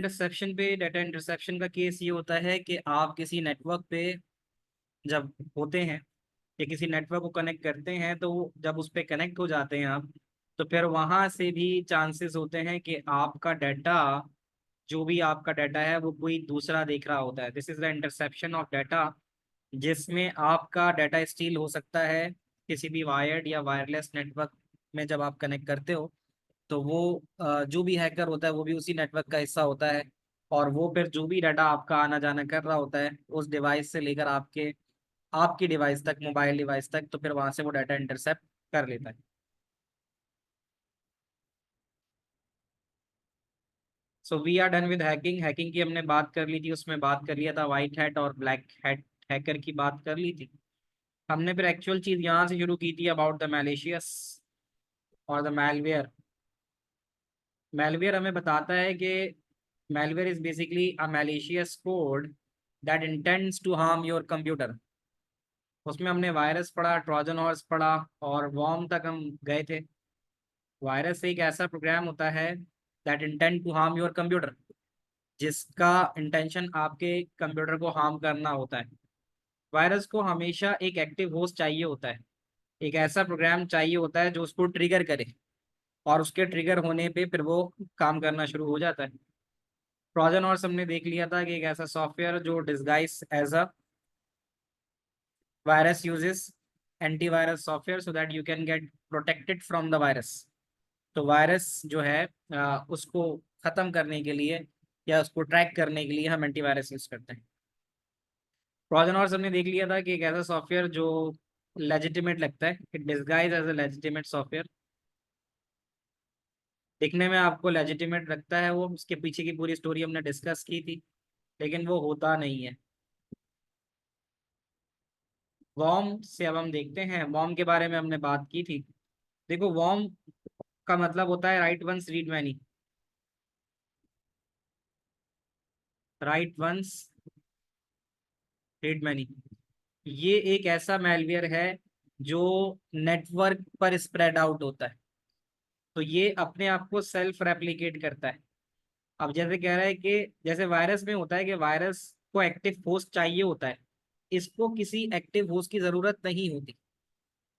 Interception पे, data interception का case ये होता है कि आप किसी नेटवर्क पे जब होते हैं या किसी नेटवर्क को कनेक्ट करते हैं, तो जब उस पे कनेक्ट हो जाते हैं आप, तो फिर वहां से भी चांसेस होते हैं कि आपका डाटा, जो भी आपका डाटा है वो कोई दूसरा देख रहा होता है। This is the interception of data, जिसमें आपका डाटा स्टील हो सकता है किसी भी वायर्ड या वायरलेस नेटवर्क में। जब आप कनेक्ट करते हो तो वो जो भी हैकर होता है वो भी उसी नेटवर्क का हिस्सा होता है, और वो फिर जो भी डाटा आपका आना जाना कर रहा होता है उस डिवाइस से लेकर आपकी डिवाइस तक, मोबाइल डिवाइस तक, तो फिर वहां से वो डाटा इंटरसेप्ट कर लेता है। So we are done with hacking. Hacking की हमने बात कर ली थी, उसमें बात कर लिया था वाइट हैट और ब्लैक हैट हैकर की बात कर ली थी हमने। फिर एक्चुअल चीज यहाँ से शुरू की थी, अबाउट द मैलिशियस और द मैलवेयर। मैलवेयर हमें बताता है कि malware is basically a malicious code that intends to harm your computer। उसमें हमने वायरस पढ़ा, ट्रोजन हॉर्स पढ़ा, और वॉर्म तक हम गए थे। वायरस एक ऐसा प्रोग्राम होता है that intend to harm your computer, जिसका इंटेंशन आपके कंप्यूटर को हार्म करना होता है। वायरस को हमेशा एक एक्टिव होस्ट चाहिए होता है, एक ऐसा प्रोग्राम चाहिए होता है जो उसको ट्रिगर करे, और उसके ट्रिगर होने पे फिर वो काम करना शुरू हो जाता है। ट्रोजन हॉर्स हमने देख लिया था कि एक ऐसा सॉफ्टवेयर जो disguise as a virus uses antivirus software so that you can get protected from the virus। तो वायरस जो है उसको खत्म करने के लिए या उसको ट्रैक करने के लिए हम एंटीवायरस यूज करते हैं। ट्रोजन हॉर्स हमने देख लिया था कि एक ऐसा सॉफ्टवेयर जो लेजिटिमेट लगता है, it disguise as a legitimate software. दिखने में आपको लेजिटिमेट लगता है वो, उसके पीछे की पूरी स्टोरी हमने डिस्कस की थी, लेकिन वो होता नहीं है। वॉर्म से अब हम देखते हैं, वॉर्म के बारे में हमने बात की थी। देखो, वॉर्म का मतलब होता है write once read many. Write once read many, ये एक ऐसा मैलवेयर है जो नेटवर्क पर स्प्रेड आउट होता है। तो ये अपने आप को सेल्फ रेप्लिकेट करता है। अब जैसे कह रहा है कि जैसे वायरस में होता है कि वायरस को एक्टिव होस्ट चाहिए होता है, इसको किसी एक्टिव होस्ट की जरूरत नहीं होती।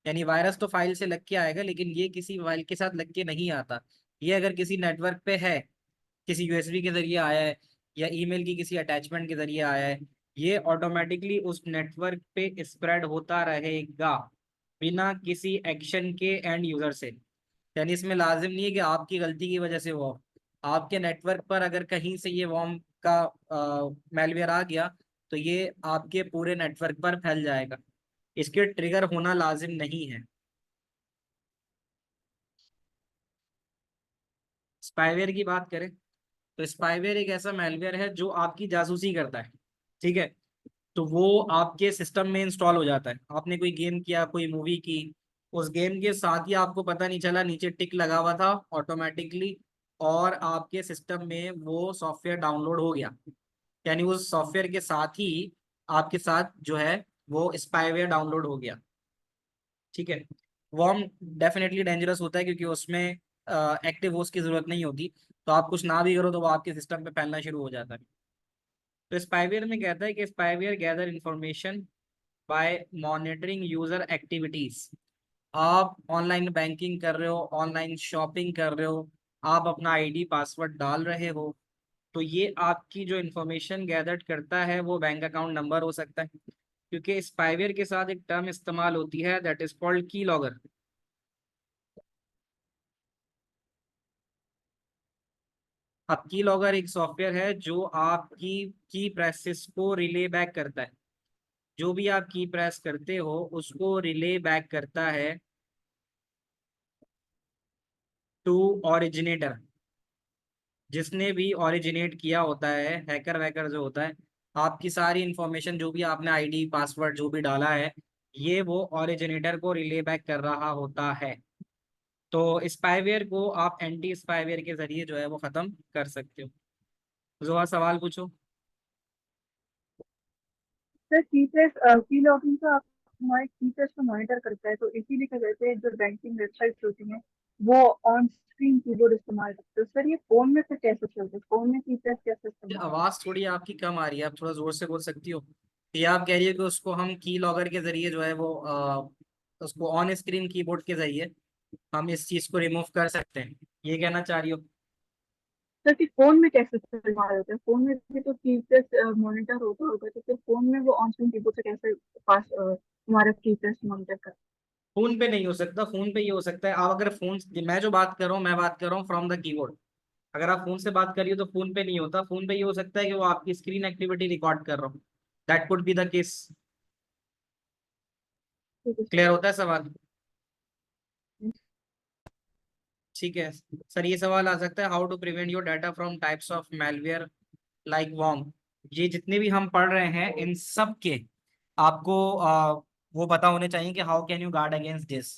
यानी वायरस तो फाइल से लग के आएगा, लेकिन ये किसी फाइल के साथ लग के नहीं आता। ये अगर किसी नेटवर्क पे है, किसी यूएसबी के जरिए आया है या ईमेल की किसी अटैचमेंट के जरिए आया है, ये ऑटोमेटिकली उस नेटवर्क पे स्प्रेड होता रहेगा बिना किसी एक्शन के एंड यूजर से। यानी इसमें लाजिम नहीं है कि आपकी गलती की वजह से वो आपके नेटवर्क पर अगर कहीं से ये वॉर्म का मैलवेयर आ गया, तो ये आपके पूरे नेटवर्क पर फैल जाएगा। इसके ट्रिगर होना लाजिम नहीं है। स्पाईवेयर की बात करें तो स्पाईवेयर एक ऐसा मैलवेयर है जो आपकी जासूसी करता है। ठीक है, तो वो आपके सिस्टम में इंस्टॉल हो जाता है। आपने कोई गेम किया, कोई मूवी की, उस गेम के साथ ही आपको पता नहीं चला, नीचे टिक लगा हुआ था ऑटोमेटिकली, और आपके सिस्टम में वो सॉफ्टवेयर डाउनलोड हो गया। यानी उस सॉफ्टवेयर के साथ ही आपके साथ जो है वो स्पाईवेयर डाउनलोड हो गया। ठीक है, वॉर्म डेफिनेटली डेंजरस होता है क्योंकि उसमें एक्टिव होस्ट की जरूरत नहीं होती। तो आप कुछ ना भी करो तो वो आपके सिस्टम पे फैलना शुरू हो जाता है। तो स्पाईवेयर में कहता है कि spyware gather information bye monitoring user activities. आप ऑनलाइन बैंकिंग कर रहे हो, ऑनलाइन शॉपिंग कर रहे हो, आप अपना आईडी पासवर्ड डाल रहे हो, तो ये आपकी जो इंफॉर्मेशन गैदर करता है वो बैंक अकाउंट नंबर हो सकता है, क्योंकि स्पाईवेयर के साथ एक टर्म इस्तेमाल होती है दैट इज कॉल्ड की लॉगर। अब की लॉगर एक सॉफ्टवेयर है जो आपकी की प्रेसेस को रिले बैक करता है। जो भी आप की प्रेस करते हो उसको रिले बैक करता है टू ओरिजिनेटर। जिसने भी ओरिजिनेट किया होता है, हैकर वैकर जो होता है, आपकी सारी इंफॉर्मेशन जो भी आपने आईडी पासवर्ड जो भी डाला है, ये वो ओरिजिनेटर को रिले बैक कर रहा होता है। तो स्पाईवेयर को आप एंटी स्पाईवेयर के जरिए जो है वो खत्म कर सकते हो। जोहा, सवाल पूछो। सर की लॉगिंग तो आप हमारे की प्रेस को मॉनिटर करता है, तो इसीलिए क्या कहते हैं जो बैंकिंग वेबसाइट्स होती हैं वो ऑन स्क्रीन कीबोर्ड इस्तेमाल करते हैं, सर ये फोन में फिर कैसे चलते, फोन में की प्रेस कैसे ये इस्तेमाल होता आवाज थोड़ी आपकी कम आ रही है, आप थोड़ा जोर से बोल सकती हो? ये आप कह रही है कि उसको हम की लॉगर के जरिए जो है वो उसको ऑन स्क्रीन कीबोर्ड के जरिए हम इस चीज को रिमूव कर सकते हैं, ये कहना चाह रही हो? है? सर कि फोन में कैसे इस्तेमाल होता है, फोन में भी तो की प्रेस मॉनिटर होता होगा, तो फिर फोन में वो ऑन स्क्रीन कीबोर्ड से कैसे पास हमारा की प्रेस मॉनिटर कर। फोन पे नहीं हो सकता, फोन पे ये हो सकता है। आप अगर फोन, मैं जो बात कर रहा हूँ मैं बात कर रहा हूँ फ्रॉम द कीबोर्ड। अगर आप फोन से बात करिए तो फोन पे नहीं होता, फोन पे ये हो सकता है कि वो आपकी स्क्रीन एक्टिविटी रिकॉर्ड कर रहा हूँ। That could be the case. ठीक है क्लियर सर। होता है सवाल? ठीक है सर, ये सवाल आ सकता है, how to prevent your data from types of malware like worm. ये जितने भी हम पढ़ रहे हैं इन सब के आपको वो पता होने चाहिए कि how can you guard against this.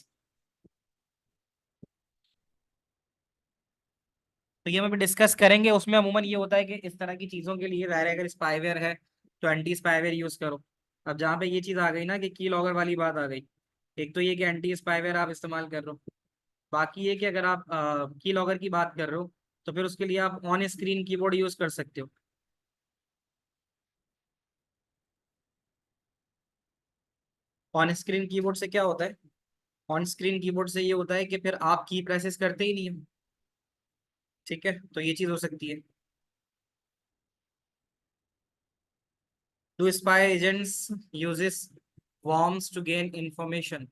तो ये हम अभी डिस्कस करेंगे। उसमें अमूमन ये होता है कि इस तरह की चीजों के लिए ज़ाहिर है अगर स्पाईवेयर है तो एंटी स्पाईवेयर यूज करो। अब जहाँ पे ये चीज आ गई ना कि की लॉगर वाली बात आ गई, एक तो ये कि एंटी स्पाईवेयर आप इस्तेमाल कर रहे हो, बाकी ये कि अगर आप की लॉगर की बात कर रहे हो तो फिर उसके लिए आप ऑन स्क्रीन कीबोर्ड यूज कर सकते हो। ऑन स्क्रीन कीबोर्ड से क्या होता है? ऑन स्क्रीन कीबोर्ड से ये होता है कि फिर आप की प्रेसेस करते ही नहीं हो। ठीक है, तो ये चीज हो सकती है। Do spy agents uses worms to gain information?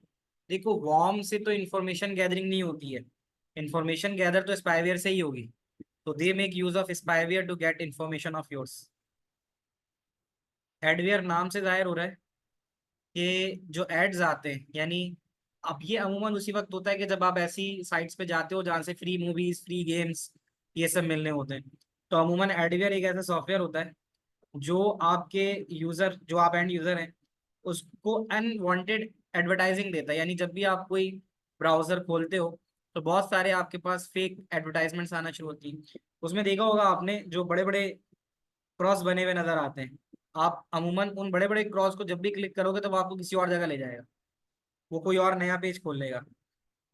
देखो, वॉर्म से तो इंफॉर्मेशन गैदरिंग नहीं होती है, इंफॉर्मेशन गैदर तो स्पाईवेयर से ही होगी। तो they make use of spyware to get information of yours. Adware नाम से जाहिर हो रहा है कि जो एड्स आते हैं, यानी अब ये अमूमन उसी वक्त होता है कि जब आप ऐसी साइट्स पे जाते हो जहाँ से फ्री मूवीज, फ्री गेम्स, ये सब मिलने होते हैं। तो अमूमन एडवेयर एक ऐसा सॉफ्टवेयर होता है जो आपके यूजर, जो आप एंड यूजर हैं, उसको अनवांटेड एडवर्टाइजिंग देता है। यानी जब भी आप कोई ब्राउजर खोलते हो तो बहुत सारे आपके पास फेक एडवर्टाइजमेंट्स आना शुरू होती हैं। उसमें देखा होगा आपने, जो बड़े बड़े क्रॉस बने हुए नजर आते हैं, आप अमूमन उन बड़े बड़े क्रॉस को जब भी क्लिक करोगे तो वो आपको किसी और जगह ले जाएगा, वो कोई और नया पेज खोल लेगा।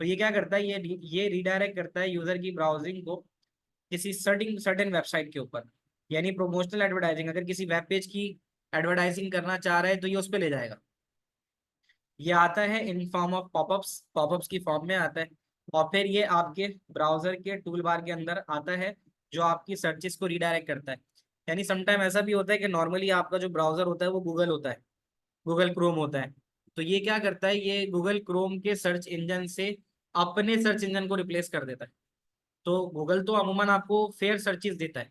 तो ये क्या करता है, ये रीडायरेक्ट करता है यूजर की ब्राउजिंग को किसी सर्टिन सर्टेन वेबसाइट के ऊपर। यानी प्रोमोशनल एडवर्टाइजिंग, अगर किसी वेब पेज की एडवर्टाइजिंग करना चाह रहा है तो ये उस पर ले जाएगा। ये आता है in form of popups, popups की फॉर्म में आता है। और फिर ये आपके ब्राउजर के टूल बार के अंदर आता है, जो आपकी सर्चेस को रीडायरेक्ट करता है। यानी समटाइम ऐसा भी होता है कि नॉर्मली आपका जो ब्राउजर होता है वो गूगल होता है, गूगल क्रोम होता है। तो ये क्या करता है, ये गूगल क्रोम के सर्च इंजन से अपने सर्च इंजन को रिप्लेस कर देता है। तो गूगल तो अमूमन आपको फेयर सर्चेस देता है,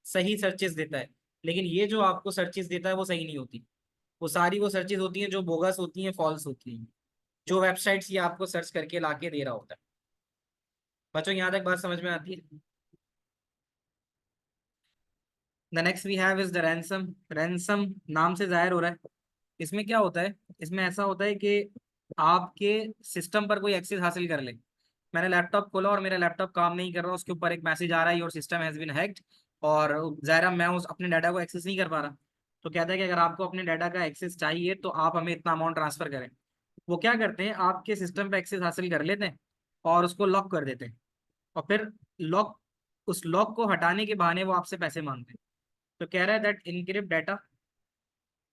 सही सर्चेस देता है, लेकिन ये जो आपको सर्चेस देता है वो सही नहीं होती। वो सर्चेस होती हैं जो बोगस होती हैं, फॉल्स होती हैं, जो वेबसाइट्स ये आपको सर्च करके लाके दे रहा होता है। बच्चों, यहाँ तक बात समझ में आती है? The next we have is the ransom. Ransom नाम से जाहिर हो रहा है, इसमें क्या होता है? इसमें ऐसा होता है कि आपके सिस्टम पर कोई एक्सेस हासिल कर ले। मैंने लैपटॉप खोला और मेरा लैपटॉप काम नहीं कर रहा, उसके ऊपर एक मैसेज आ रहा है, your system has been hacked. और ज़ाहिर है मैं उस अपने डाटा को एक्सेस नहीं कर पा रहा। तो कहता है कि अगर आपको अपने डाटा का एक्सेस चाहिए तो आप हमें इतना अमाउंट ट्रांसफर करें। वो क्या करते हैं, आपके सिस्टम पे एक्सेस हासिल कर लेते हैं और उसको लॉक कर देते हैं। और फिर लॉक, उस लॉक को हटाने के बहाने वो आपसे पैसे मांगते हैं। तो कह रहा है that encrypt data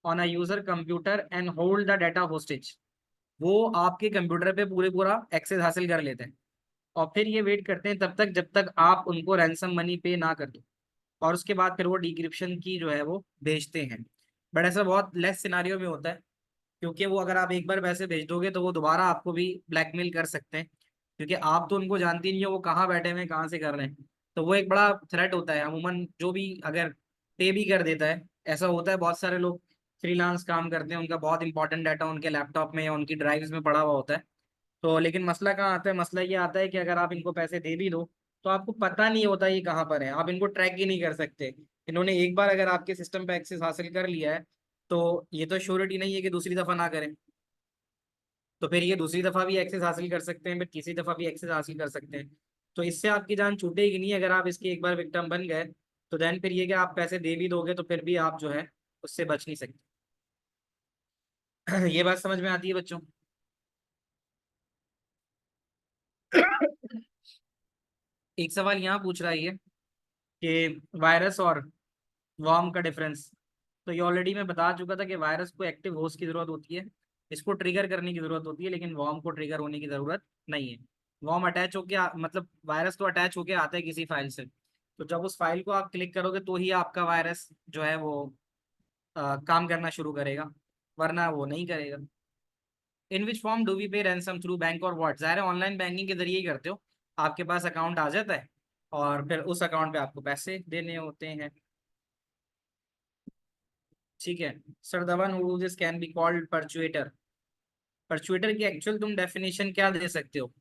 on a user computer and hold the data hostage. वो आपके कंप्यूटर पे पूरे पूरा एक्सेस हासिल कर लेते हैं और फिर ये वेट करते हैं तब तक जब तक आप उनको रैंसम मनी पे ना कर दो। और उसके बाद फिर वो डिक्रिप्शन की जो है वो भेजते हैं। बट ऐसा बहुत लेस सिनारियो में होता है, क्योंकि वो अगर आप एक बार पैसे भेज दोगे तो वो दोबारा आपको भी ब्लैकमेल कर सकते हैं, क्योंकि आप तो उनको जानती नहीं हो वो कहाँ बैठे हुए हैं, कहाँ से कर रहे हैं। तो वो एक बड़ा थ्रेट होता है अमूमन, जो भी अगर पे भी कर देता है। ऐसा होता है, बहुत सारे लोग फ्रीलांस काम करते हैं, उनका बहुत इंपॉर्टेंट डाटा उनके लैपटॉप में या उनकी ड्राइव्स में पड़ा हुआ होता है। तो लेकिन मसला कहाँ आता है? मसला ये आता है कि अगर आप इनको पैसे दे भी दो तो आपको पता नहीं होता ये कहाँ पर है, आप इनको ट्रैक ही नहीं कर सकते। इन्होंने एक बार अगर आपके सिस्टम पे एक्सेस हासिल कर लिया है तो ये तो श्योरिटी नहीं है कि दूसरी दफा ना करें। तो फिर ये दूसरी दफा भी एक्सेस हासिल कर सकते हैं, फिर तीसरी दफा भी एक्सेस हासिल कर सकते हैं। तो इससे आपकी जान छूटेगी नहीं अगर आप इसके एक बार विक्टिम बन गए। तो देन फिर ये कि आप पैसे दे भी दोगे तो फिर भी आप जो है उससे बच नहीं सकते। ये बात समझ में आती है बच्चों? एक सवाल यहाँ पूछ रहा है ये कि वायरस और वर्म का डिफरेंस। तो ये ऑलरेडी मैं बता चुका था कि वायरस को एक्टिव होस्ट की जरूरत होती है, इसको ट्रिगर करने की जरूरत होती है, लेकिन वर्म को ट्रिगर होने की जरूरत नहीं है। वर्म अटैच होके मतलब वायरस तो अटैच होके आता है किसी फाइल से, तो जब उस फाइल को आप क्लिक करोगे तो ही आपका वायरस जो है वो काम करना शुरू करेगा, वरना वो नहीं करेगा। इन विच फॉर्म डू वी पे रैंसम थ्रू बैंक और व्हाट? ज़ाहिर है ऑनलाइन बैंकिंग के जरिए ही करते हो, आपके पास अकाउंट आ जाता है और फिर उस अकाउंट पे आपको पैसे देने होते हैं। ठीक है sir, the one who this can be called perpetrator. Perpetrator की एक्चुअल तुम डेफिनेशन क्या दे सकते हो?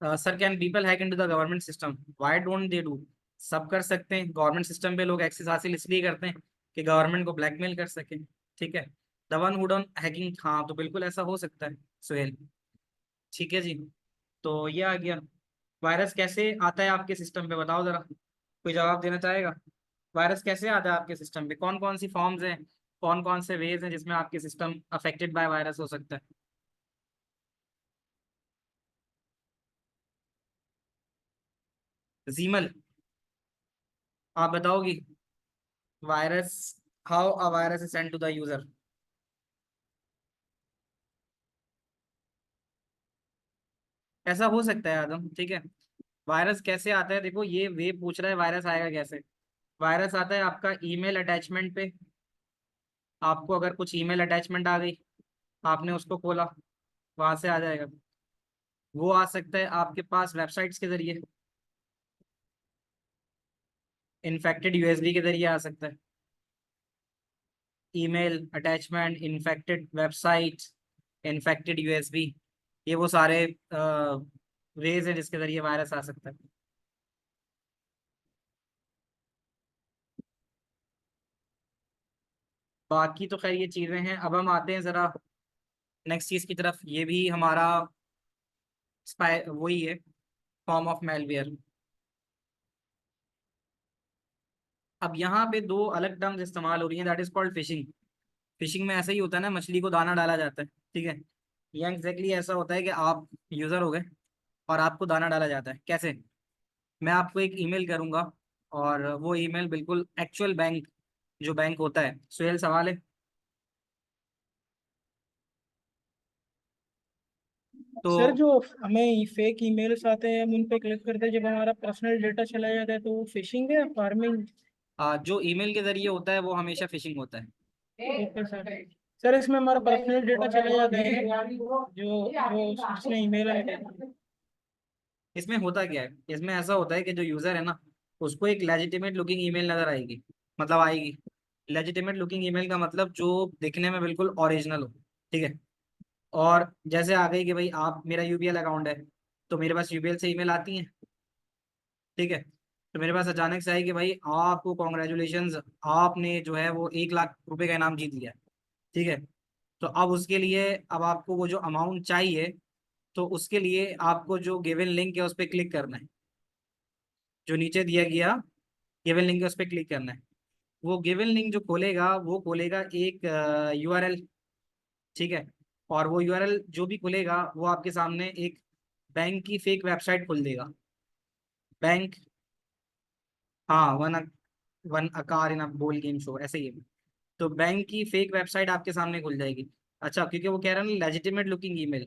Sir can people hack into the government system? Why don't they do? सब कर सकते हैं, गवर्नमेंट सिस्टम पे लोग एक्सेस हासिल इसलिए करते हैं कि गवर्नमेंट को ब्लैकमेल कर सके। ठीक है, the one who done hacking, हाँ तो बिल्कुल ऐसा हो सकता है सुहेल। ठीक है जी, तो ये आ गया। वायरस कैसे आता है आपके सिस्टम पे, बताओ जरा, कोई जवाब देना चाहेगा? वायरस कैसे आता है आपके सिस्टम पे, कौन कौन सी फॉर्म्स हैं, कौन कौन से वेज हैं जिसमें आपके सिस्टम अफेक्टेड बाय वायरस हो सकता है? जीमल, आप बताओगी? Virus, how a virus is send to the user? ऐसा हो सकता है आदम, ठीक है। वायरस कैसे आता है, देखो ये वे पूछ रहा है वायरस आएगा कैसे। वायरस आता है आपका ईमेल अटैचमेंट पे। आपको अगर कुछ ईमेल अटैचमेंट आ गई, आपने उसको खोला, वहां से आ जाएगा। वो आ सकता है आपके पास वेबसाइट्स के जरिए, इन्फेक्टेड यूएसबी के जरिए आ सकता है। Email attachment, infected website, infected USB, ये वो सारे वेज है जिसके जरिए वायरस आ सकता है। बाकी तो खैर ये चीजें हैं। अब हम आते हैं जरा नेक्स्ट चीज की तरफ, ये भी हमारा स्पाई वही है, फॉर्म ऑफ मेलवेयर। अब यहाँ पे दो अलग टर्म्स इस्तेमाल हो रही हैं, that is called fishing. Fishing में ऐसा ही होता है ना, मछली को दाना डाला जाता है, ठीक है। ये एग्जैक्टली ऐसा होता है कि आप यूजर हो गए और आपको दाना डाला जाता है। कैसे? मैं आपको एक ईमेल करूंगा और वो ईमेल बिल्कुल एक्चुअल बैंक, जो बैंक होता है, सुहेल सवाल है तो। सर जो हमें फेक ईमेल्स आते हैं हम उन पे क्लिक करते हैं, जब हमारा पर्सनल डेटा चला जाता है तो वो फिशिंग है या फार्मिंग? जो ईमेल के जरिए होता है वो हमेशा फिशिंग होता है। Okay sir. सर इसमें हमारा पर्सनल डेटा चला जाता है, जो जो उसने ईमेल आया था। इसमें होता क्या है, इसमें ऐसा होता है कि जो यूजर है ना, उसको एक लेजिटिमेट लुकिंग ईमेल नजर आएगी, मतलब आएगी। लेजिटिमेट लुकिंग ईमेल का मतलब जो दिखने में बिल्कुल ओरिजिनल हो, ठीक है। और जैसे आ गई कि भाई आप, मेरा यूबीएल अकाउंट है, तो मेरे पास यूबीएल से ईमेल आती है, ठीक है। तो मेरे पास अचानक से आई कि भाई आपको कॉन्ग्रेचुलेशंस, आपने जो है वो 1 लाख रुपए का इनाम जीत लिया, ठीक है। तो अब उसके लिए, अब आपको वो जो अमाउंट चाहिए, तो उसके लिए आपको जो गिवन लिंक है उस पर क्लिक करना है, जो नीचे दिया गया गिवन लिंक है उस पर क्लिक करना है। वो गिवन लिंक जो खोलेगा वो खोलेगा एक यूआरएल, ठीक है। और वो यूआरएल जो भी खुलेगा वो आपके सामने एक बैंक की फेक वेबसाइट खोल देगा। बैंक, हाँ, वन अकार इन अ बोल गेम शो, ऐसे ही है। तो बैंक की फेक वेबसाइट आपके सामने खुल जाएगी। अच्छा, क्योंकि वो कह रहा है ना लेजिटिमेट लुकिंग ईमेल,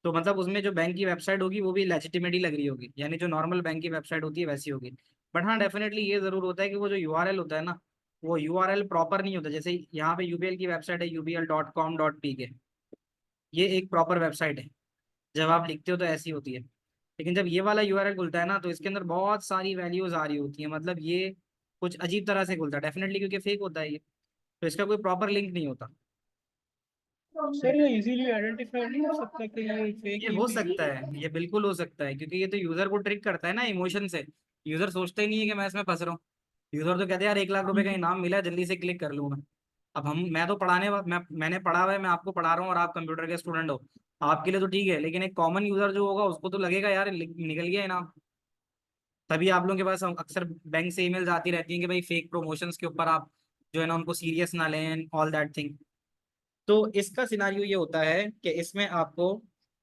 तो मतलब उसमें जो बैंक की वेबसाइट होगी वो भी लेजिटिमेट ही लग रही होगी, यानी जो नॉर्मल बैंक की वेबसाइट होती है वैसी होगी। बट हाँ, डेफिनेटली ये जरूर होता है कि वो जो यूआरएल होता है ना, वो यूआरएल प्रॉपर नहीं होता। जैसे यहाँ पे यूबीएल की वेबसाइट है ubl.com.pk, ये एक प्रॉपर वेबसाइट है, जब आप लिखते हो तो ऐसी होती है। लेकिन जब ये वाला यूआरएल खुलता है ना, तो इसके अंदर बहुत सारी वैल्यूज आ रही होती हैं, मतलब ये कुछ अजीब तरह से खुलता है डेफिनेटली, क्योंकि फेक होता है ये, तो इसका कोई प्रॉपर लिंक नहीं होता। सर ये इजीली आइडेंटिफाई नहीं हो सकता कि ये फेक ये हो ईमेल? सकता है, ये बिल्कुल हो सकता है, क्योंकि ये तो यूजर को ट्रिक करता है ना इमोशन से। यूजर सोचता ही नहीं है कि मैं इसमें फंस रहा हूँ। यूजर तो कहते हैं यार 1 लाख रुपए का इनाम मिला है, जल्दी से क्लिक कर लूँ मैं। अब हम, मैं तो पढ़ाने, मैंने पढ़ा हुआ है, मैं आपको पढ़ा रहा हूँ और आप कंप्यूटर के स्टूडेंट हो, आपके लिए तो ठीक है, लेकिन एक कॉमन यूजर जो होगा उसको तो लगेगा यार निकल गया इनाम। तभी आप लोगों के पास अक्सर बैंक से ईमेल्स आती रहती हैं कि भाई फेक प्रमोशंस के ऊपर आप जो है ना उनको सीरियस ना लें, ऑल दैट थिंग। तो इसका सिनारियो ये होता है कि इसमें आपको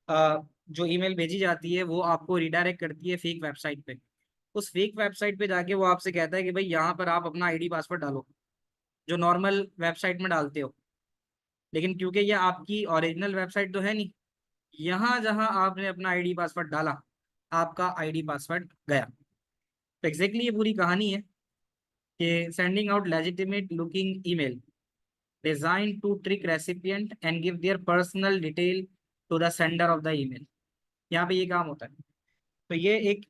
जो ईमेल भेजी जाती है वो आपको रिडायरेक्ट करती है फेक वेबसाइट पे। उस फेक वेबसाइट पे जाके वो आपसे कहता है कि भाई यहाँ पर आप अपना आईडी पासवर्ड डालो, जो नॉर्मल वेबसाइट में डालते हो। लेकिन क्योंकि ये आपकी ओरिजिनल वेबसाइट तो है नहीं, यहाँ जहाँ आपने अपना आईडी पासवर्ड डाला आपका आईडी पासवर्ड गया। तो एग्जैक्टली ये पूरी कहानी है कि sending out legitimate looking email designed to trick recipient and give their personal detail to the sender of the email। यहाँ पे ये काम होता है। तो ये एक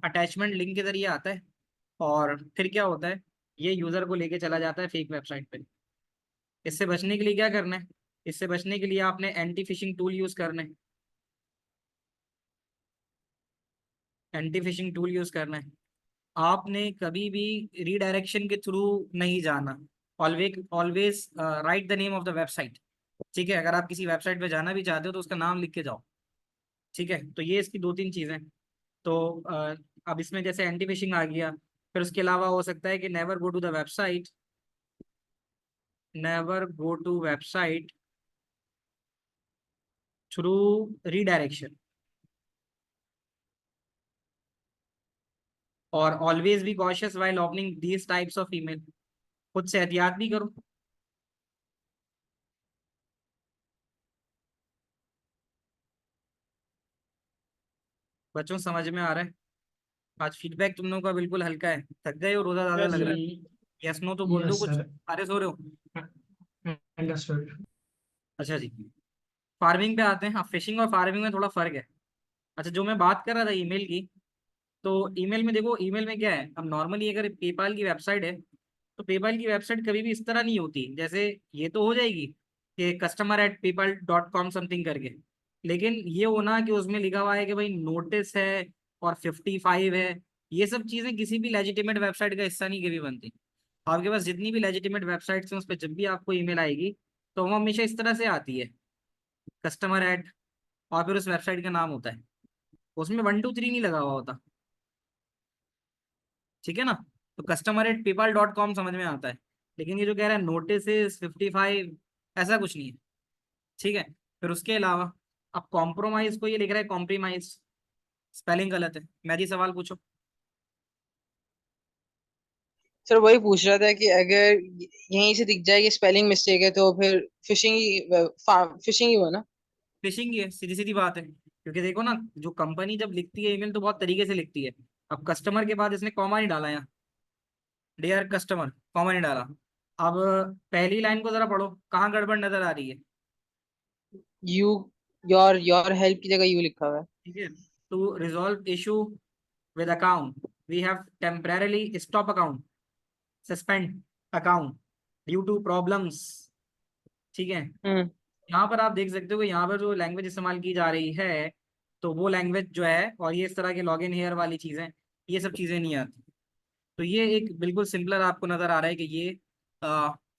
अटैचमेंट लिंक के जरिए आता है, और फिर क्या होता है, ये यूजर को लेके चला जाता है फेक वेबसाइट पे। इससे बचने के लिए क्या करना है, इससे बचने के लिए आपने एंटी फिशिंग टूल यूज करना है। एंटी फिशिंग टूल यूज करना है। आपने कभी भी रीडायरेक्शन के थ्रू नहीं जाना। Always always right the name of the website. ठीक है, अगर आप किसी वेबसाइट पे जाना भी चाहते हो तो उसका नाम लिख के जाओ। ठीक है, तो ये इसकी दो तीन चीजें। तो अब इसमें जैसे एंटी फिशिंग आ गया, फिर उसके अलावा हो सकता है कि never go to the website, never go to website through redirection, और always be cautious while opening these types of email. खुद से एहतियात भी करो। बच्चों समझ में आ रहा है? आज फीडबैक तुम लोगों का बिल्कुल हल्का है, थक गए हो, रोजा ज्यादा यस लग रहा सर। है। यस नो तो बोल दो, यस कुछ सर, सारे सो रहे हो। अंडरस्टूड। अच्छा जी, फार्मिंग पे आते हैं। हाँ, फिशिंग और फार्मिंग में थोड़ा फर्क है। अच्छा, जो मैं बात कर रहा था ईमेल की, तो ईमेल में देखो, ईमेल में क्या है, अब नॉर्मली अगर पेपाल की वेबसाइट है तो पेपाल की वेबसाइट कभी भी इस तरह नहीं होती। जैसे ये तो हो जाएगी कि customer@paypal.com समथिंग करके, लेकिन ये होना कि उसमें लिखा हुआ है कि भाई नोटिस है और 55 है, ये सब चीजें किसी भी लेजिटिमेट वेबसाइट का हिस्सा नहीं कभी बनती। आपके पास जितनी भी लेजिटिमेट वेबसाइट्स हैं उस पर जब भी आपको ईमेल आएगी तो वो हमेशा इस तरह से आती है, कस्टमर एट, और फिर उस वेबसाइट का नाम होता है, उसमें 1 2 3 नहीं लगा हुआ होता। ठीक है ना? तो customer@paypal.com समझ में आता है, लेकिन ये जो कह रहा है नोटिस 55, ऐसा कुछ नहीं है। ठीक है, फिर उसके अलावा अब कॉम्प्रोमाइज को ये लिख रहा है कॉम्प्रीमाइज, स्पेलिंग गलत है। मैरी सवाल पूछो। सर वही पूछ रहा था कि अगर यहीं से दिख जाए कि स्पेलिंग मिस्टेक है तो फिर फिशिंग ही हुआ ना। फिशिंग ही है, सीधी सीधी बात है, क्योंकि देखो ना, जो कंपनी जब लिखती है ईमेल तो बहुत तरीके से लिखती है। अब कस्टमर के बाद इसने कॉमा नहीं डाला यहाँ, डियर कस्टमर, कॉमा नहीं डाला। अब पहली लाइन को जरा पढ़ो, कहाँ गड़बड़ नजर आ रही है? यू, योर हेल्प की जगह यू लिखा हुआ है। ठीक है, to resolve issue with account we have temporarily stop account, suspend account due to problems. ठीक है, हम्म। यहाँ पर आप देख सकते हो कि यहाँ पर जो लैंग्वेज इस्तेमाल की जा रही है तो वो लैंग्वेज जो है, और ये इस तरह के लॉग इन हेयर वाली चीजें, ये सब चीजें नहीं आती। तो ये एक बिल्कुल सिंपलर आपको नजर आ रहा है कि ये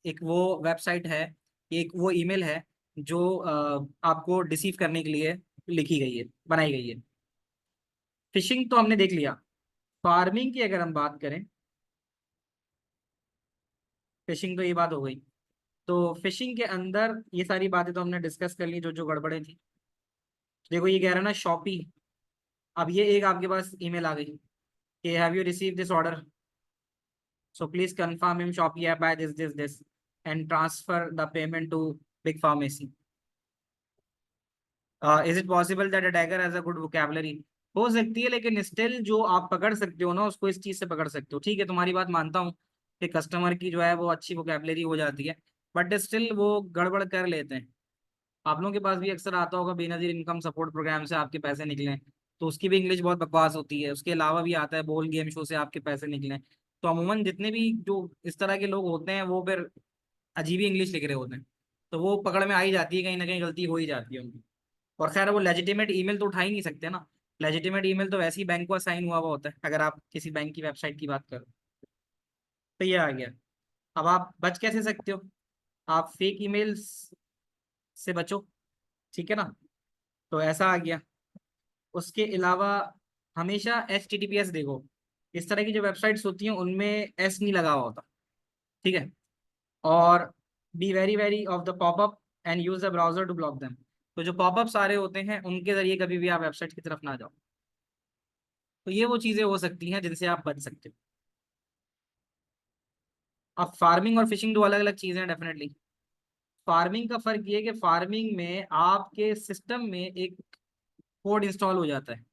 एक वो वेबसाइट है, एक वो ईमेल है जो आपको डिसीव करने के लिए लिखी गई है, बनाई गई है। फिशिंग तो हमने देख लिया। फार्मिंग की अगर हम बात करें, फिशिंग तो ये बात हो गई। तो फिशिंग के अंदर ये सारी बातें तो हमने डिस्कस कर ली जो जो गड़बड़े थी। देखो ये कह रहा है ना शॉपी, अब ये एक आपके पास ईमेल आ गई कि have you receive this order, so please confirm in Shopee app by this and transfer the payment to big pharmacy. Is it possible that attacker has a good vocabulary? हो सकती है, लेकिन स्टिल जो आप पकड़ सकते हो ना उसको इस चीज से पकड़ सकते हो। ठीक है, तुम्हारी बात मानता हूँ कि कस्टमर की जो है वो अच्छी वोकैबुलरी हो जाती है, बट स्टिल वो गड़बड़ कर लेते हैं। आप लोगों के पास भी अक्सर आता होगा बेनजीर इनकम सपोर्ट प्रोग्राम से आपके पैसे निकले, तो उसकी भी इंग्लिश बहुत बकवास होती है। उसके अलावा भी आता है बोल गेम शो से आपके पैसे निकले। तो अमूमन जितने भी जो इस तरह के लोग होते हैं वो फिर अजीब ही इंग्लिश लिख रहे होते हैं, तो वो पकड़ में आ ही जाती है, कहीं ना कहीं गलती हो ही जाती है उनकी। और खैर वो लेजिटिमेट ईमेल तो उठा ही नहीं सकते ना। लेजिटिमेट ईमेल तो वैसे ही बैंक को असाइन हुआ हुआ होता है, अगर आप किसी बैंक की वेबसाइट की बात करो। तो ये आ गया। अब आप बच कैसे सकते हो? आप फेक ईमेल्स से बचो। ठीक है ना? तो ऐसा आ गया। उसके अलावा हमेशा HTTPS देखो, इस तरह की जो वेबसाइट्स होती हैं उनमें एस नहीं लगा हुआ होता, ठीक है। और be very very of the popup and use the browser to block them. तो जो पॉपअप सारे होते हैं उनके जरिए कभी भी आप वेबसाइट की तरफ ना जाओ। तो ये वो चीजें हो सकती हैं जिनसे आप बच सकते हो। अब फार्मिंग और फिशिंग दो अलग अलग चीजें हैं डेफिनेटली। फार्मिंग का फर्क ये है कि फार्मिंग में आपके सिस्टम में एक कोड इंस्टॉल हो जाता है।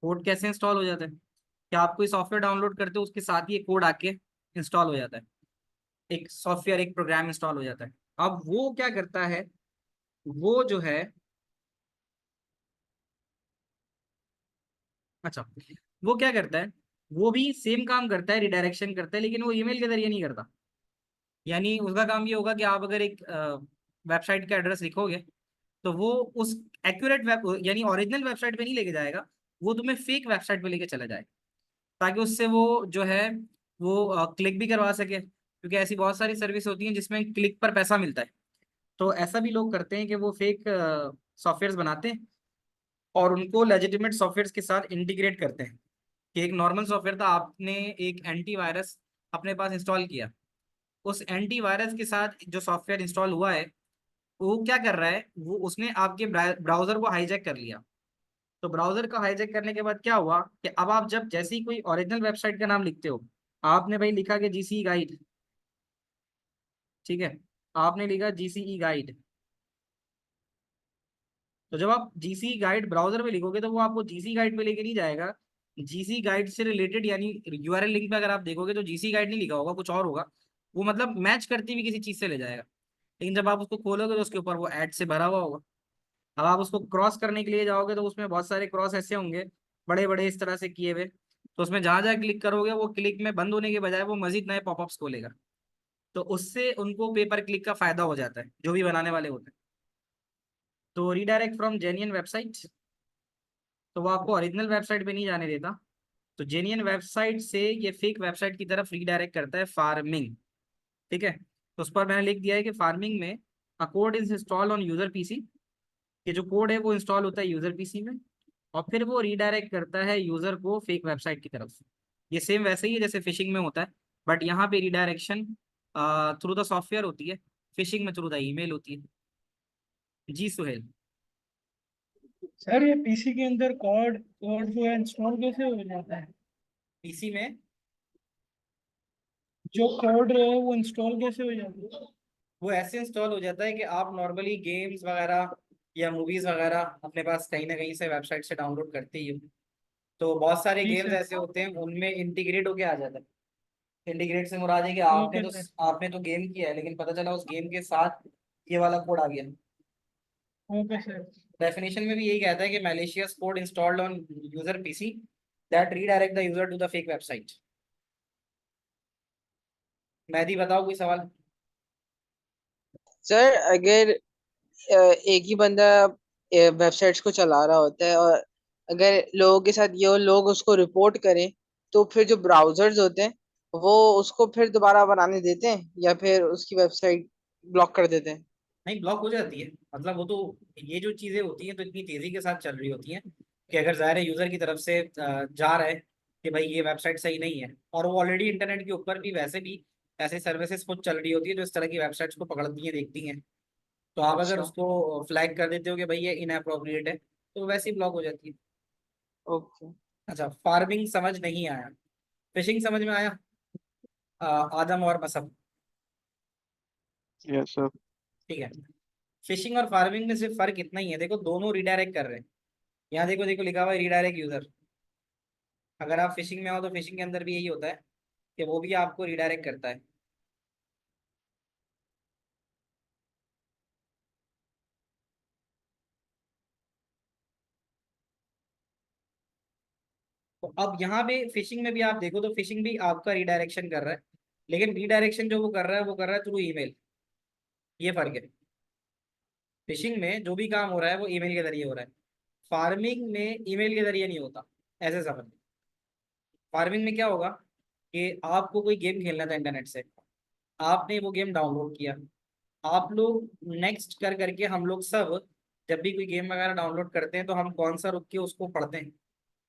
कोड कैसे इंस्टॉल हो जाता है कि आप कोई सॉफ्टवेयर डाउनलोड करते हो उसके साथ ही एक कोड आके इंस्टॉल हो जाता है, एक सॉफ्टवेयर एक प्रोग्राम इंस्टॉल हो जाता है। अब वो क्या करता है, वो जो है, अच्छा, वो क्या करता है, वो भी सेम काम करता है, रिडायरेक्शन करता है, लेकिन वो ईमेल के जरिए नहीं करता। यानी उसका काम ये होगा कि आप अगर एक वेबसाइट का एड्रेस लिखोगे तो वो उस एक्यूरेट वेब यानी ओरिजिनल वेबसाइट पे नहीं लेके जाएगा, वो तुम्हें फेक वेबसाइट पे लेके चला जाए, ताकि उससे वो जो है वो क्लिक भी करवा सके, क्योंकि ऐसी बहुत सारी सर्विस होती हैं जिसमें क्लिक पर पैसा मिलता है। तो ऐसा भी लोग करते हैं कि वो फेक सॉफ्टवेयर बनाते हैं और उनको लेजिटिमेट सॉफ्टवेयर के साथ इंटीग्रेट करते हैं। कि एक नॉर्मल सॉफ्टवेयर था, आपने एक एंटीवायरस अपने पास इंस्टॉल किया, उस एंटीवायरस के साथ जो सॉफ्टवेयर इंस्टॉल हुआ है वो क्या कर रहा है, वो उसने आपके ब्राउजर को हाईजैक कर लिया। तो ब्राउजर का हाईजैक करने के बाद क्या हुआ कि अब आप जब जैसे ही कोई ओरिजिनल वेबसाइट का नाम लिखते हो, आपने भाई लिखा कि GCE गाइड, ठीक है, आपने लिखा GCE गाइड। तो जब आप GCE गाइड ब्राउजर में लिखोगे तो वो आपको GCE गाइड पे लेके नहीं जाएगा। GCE गाइड से रिलेटेड यानी URL लिंक पे अगर आप देखोगे तो GCE गाइड नहीं लिखा होगा, कुछ और होगा। वो मतलब मैच करती हुई किसी चीज से ले जाएगा, लेकिन जब आप उसको खोलोगे तो उसके ऊपर वो एड से भरा हुआ होगा। अब आप उसको क्रॉस करने के लिए जाओगे तो उसमें बहुत सारे क्रॉस ऐसे होंगे, बड़े बड़े इस तरह से किए हुए। तो उसमें जहां जहां क्लिक करोगे वो क्लिक में बंद होने के बजाय वो मजीद नए पॉपअप्स खोलेगा। तो उससे उनको पेपर क्लिक का फायदा हो जाता है जो भी बनाने वाले होते हैं। तो रीडायरेक्ट फ्रॉम जेन्युइन वेबसाइट, तो वो आपको ओरिजिनल वेबसाइट पे नहीं जाने देता। तो जेन्युइन वेबसाइट से ये फेक वेबसाइट की तरफ रीडायरेक्ट करता है फार्मिंग, ठीक है। तो उस पर मैंने लिख दिया है कि फार्मिंग में a code is install on user PC, ये जो कोड है वो इंस्टॉल होता है यूजर पीसी में, और फिर वो रीडायरेक्ट करता है यूजर को फेक वेबसाइट की तरफ। ये सेम वैसे ही है जैसे फिशिंग में होता है, बट यहाँ पे रिडायरेक्शन थ्रू द सॉफ्टवेयर होती है, फिशिंग में थ्रू द ईमेल होती है। जी सुहेल। सर ये पीसी के अंदर कोड कोड जो है इंस्टॉल कैसे हो जाता है? पीसी में जो कोड है वो इंस्टॉल कैसे हो जाता है? वो ऐसे इंस्टॉल हो जाता है कि आप नॉर्मली गेम्स वगैरह या मूवीज वगैरह अपने पास कहीं ना कहीं से वेबसाइट से डाउनलोड करते ही हो। तो बहुत सारे जी गेम्स सर। ऐसे होते हैं उनमें इंटीग्रेट होके आ जाता है। इंटीग्रेट से मुराद है कि ओके सर। आपने तो गेम किया है लेकिन पता चला उस गेम के साथ ये वाला कोड आ गया। Okay sir. डेफिनेशन में भी यही कहता है कि malicious code installed on user PC that redirect the user to the fake website. Mehdi बताओ कोई सवाल। सर अगर एक ही बंदा वेबसाइट्स को चला रहा होता है और अगर लोगों के साथ ये लोग उसको रिपोर्ट करें, तो फिर जो ब्राउजर्स होते हैं वो उसको फिर दोबारा बनाने देते हैं या फिर उसकी वेबसाइट ब्लॉक कर देते हैं? नहीं, ब्लॉक हो जाती है, मतलब वो तो, ये जो चीजें होती हैं तो इतनी तेजी के साथ चल रही होती हैं कि अगर ज़ाहिर है यूजर की तरफ से जा रहा है कि भाई ये वेबसाइट सही नहीं है, और वो ऑलरेडी इंटरनेट के ऊपर भी वैसे भी ऐसे सर्विसेज खुद चल रही होती है जो इस तरह की वेबसाइट्स को पकड़ती हैं, देखती हैं। तो आप अगर अच्छा। उसको फ्लैग कर देते हो कि भाई ये इनअप्रोप्रिएट है तो वैसे ही ब्लॉक हो जाती है। ओके। अच्छा, फार्मिंग समझ नहीं आया, फिशिंग समझ में आया। आदम और मसब, यस सर। ठीक है। फिशिंग और फार्मिंग में सिर्फ फर्क इतना ही है, देखो दोनों रिडायरेक्ट कर रहे हैं। यहाँ देखो देखो लिखा हुआ है रिडायरेक्ट यूजर। अगर आप फिशिंग में हो तो फिशिंग के अंदर भी यही होता है कि वो भी आपको रिडायरेक्ट करता है। तो अब यहाँ पे फिशिंग में भी आप देखो तो फिशिंग भी आपका रिडायरेक्शन कर रहा है, लेकिन रिडायरेक्शन जो वो कर रहा है वो कर रहा है थ्रू ईमेल। ये फर्क है, फिशिंग में जो भी काम हो रहा है वो ईमेल के जरिए हो रहा है, फार्मिंग में ईमेल के जरिए नहीं होता। ऐसे समझ, फार्मिंग में क्या होगा कि आपको कोई गेम खेलना था इंटरनेट से, आपने वो गेम डाउनलोड किया, आप लोग नेक्स्ट कर करके, हम लोग सब जब भी कोई गेम वगैरह डाउनलोड करते हैं तो हम कौन सा रुक के उसको पढ़ते हैं,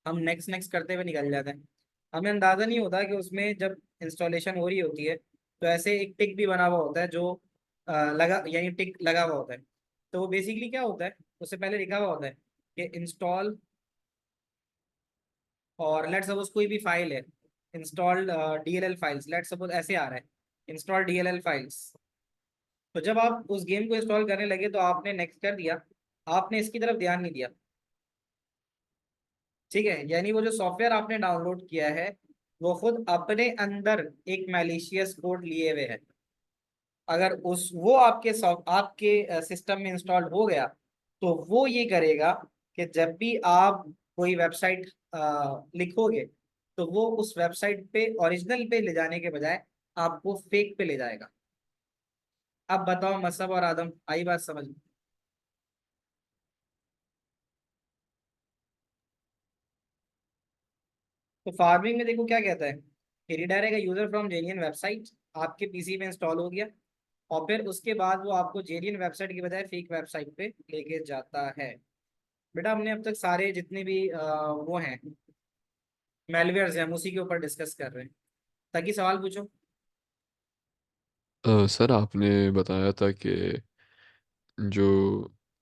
हम नेक्स्ट नेक्स्ट करते हुए निकल जाते हैं। हमें अंदाजा नहीं होता कि उसमें जब इंस्टॉलेशन हो रही होती है तो ऐसे एक टिक भी बना हुआ होता है जो लगा, यानी टिक लगा हुआ होता है। तो वो बेसिकली क्या होता है, उससे पहले लिखा हुआ होता है कि इंस्टॉल, और लेट सपोज कोई भी फाइल है, installed DLL files, let suppose ऐसे आ रहा है, इंस्टॉल DLL फाइल्स। तो जब आप उस गेम को इंस्टॉल करने लगे तो आपने नेक्स्ट कर दिया, आपने इसकी तरफ ध्यान नहीं दिया, ठीक है। यानी वो जो सॉफ्टवेयर आपने डाउनलोड किया है वो खुद अपने अंदर एक मैलिशियस कोड लिए हुए है। अगर उस वो आपके सिस्टम में इंस्टॉल्ड हो गया तो वो ये करेगा कि जब भी आप कोई वेबसाइट लिखोगे तो वो उस वेबसाइट पे ओरिजिनल पे ले जाने के बजाय आपको फेक पे ले जाएगा। अब बताओ मसब और आदम, आई बात समझ में? तो फार्मिंग में देखो क्या कहता है, redirect user from genuine website, आपके पीसी में इंस्टॉल हो गया और फिर उसके बाद वो आपको जेन्युइन वेबसाइट की बजाय फेक वेबसाइट पे लेके जाता है। बेटा हमने अब तक सारे जितने भी वो हैं मेलवेयर्स हैं हम उसी के ऊपर डिस्कस कर रहे हैं, ताकि सवाल पूछो। सर आपने बताया था कि जो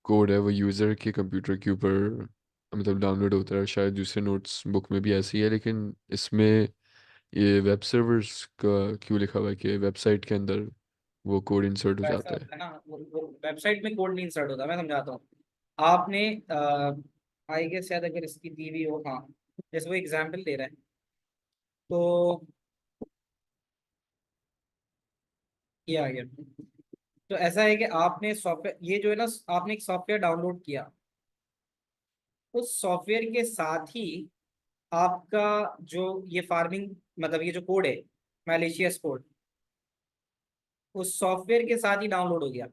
कोड है वो यूज़र के कंप्यूटर के ऊपर मतलब डाउनलोड होता है, शायद दूसरे नोट्स बुक में भी ऐसी है, लेकिन इसमें ये वेब सर्वर्स का क्यों लिखा हुआ है कि वेबसाइट के अंदर वो कोड इंसर्ट हो वैसा जाता है? होता है ना, वो वेबसाइट में कोड नहीं इंसर्ट होता, मैं समझाता हूँ। आपने आई गेस शायद अगर इसकी दी हुई हो, हाँ, जैसे वो एग्जाम्पल दे रहा है, तो ये आ गया। तो ऐसा है कि आपने सॉफ्टवेयर, ये जो है ना, आपने एक सॉफ्टवेयर डाउनलोड किया, उस सॉफ्टवेयर के साथ ही आपका जो ये फार्मिंग, मतलब ये जो कोड है मैलिशियस कोड, उस सॉफ्टवेयर के साथ ही डाउनलोड हो गया।